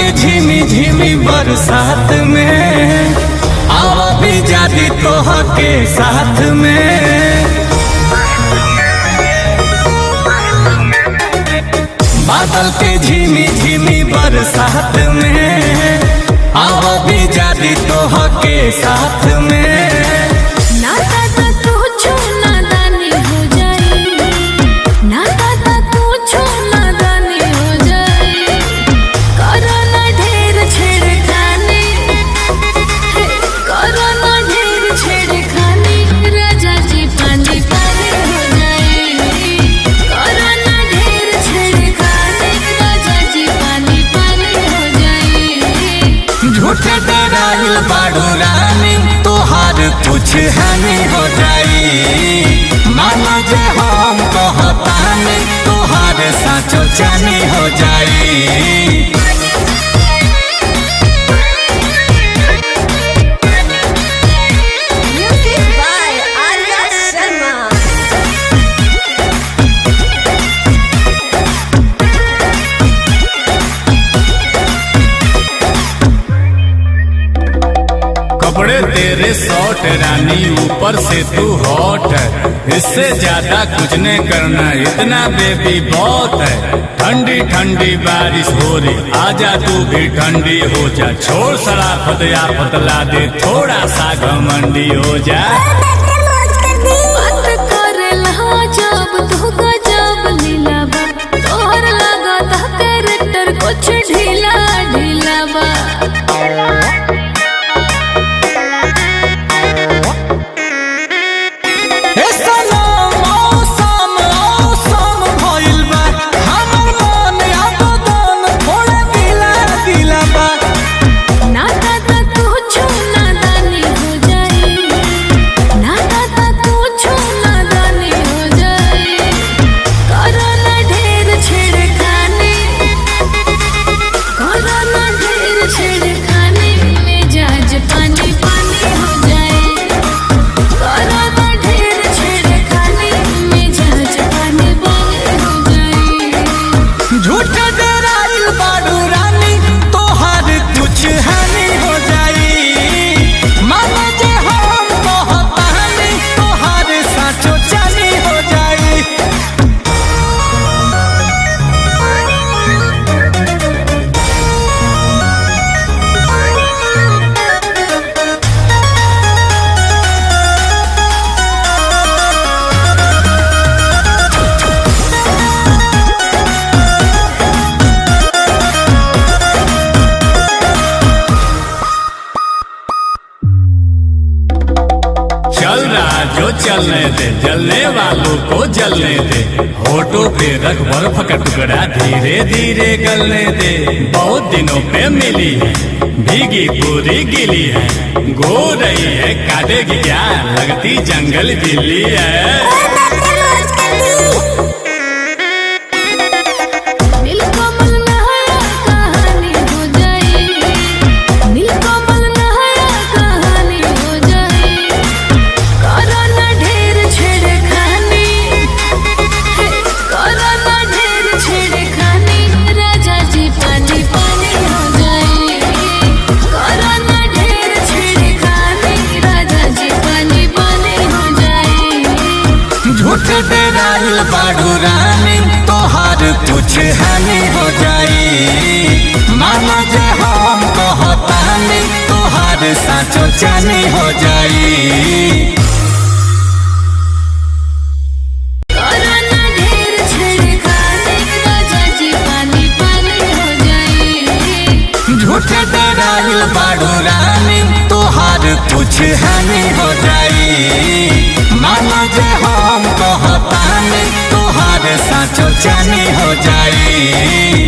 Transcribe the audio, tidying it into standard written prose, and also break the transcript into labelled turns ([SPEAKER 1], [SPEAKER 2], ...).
[SPEAKER 1] के झिमी झिमी बरसात में आवा भी जादी तोह के साथ में। बादल के झिमी झिमी बरसात में आवा भी जादी तोह के साथ में। झूठे डराइल बाड़ू रानी तोहार कुछ हानि हो जाई। मानो जे हम कहतानी तोहार साचो जानी हो जाई।
[SPEAKER 2] कपड़े तेरे शॉर्ट रानी ऊपर से तू हॉट है, इससे ज्यादा कुछ नहीं करना इतना बेबी बहुत है। ठंडी ठंडी बारिश हो रही आजा तू भी ठंडी हो जा। छोड़ शराफत या बतला दे थोड़ा सा घमंडी हो जा।
[SPEAKER 3] कुछ ढीला ढीला बा
[SPEAKER 2] जो चलने दे जलने वालों को जलने दे। होठों पे रख बर्फ का टुकड़ा धीरे धीरे गलने दे। बहुत दिनों पे मिली है भीगी पूरी गिली है। गो रही है काटेगी क्या लगती जंगल बिल्ली है।
[SPEAKER 1] डराइल बाड़ू रानी तोहार कुछ हानि हो जाई। मानो जे हम कहतानी तोहार साचो जानी हो जाई। झूठे डराइल बाड़ू रानी तोहार कुछ हानि हो जाई। मानो जे हम कहतानी तोहार साचो जानी हो जाई।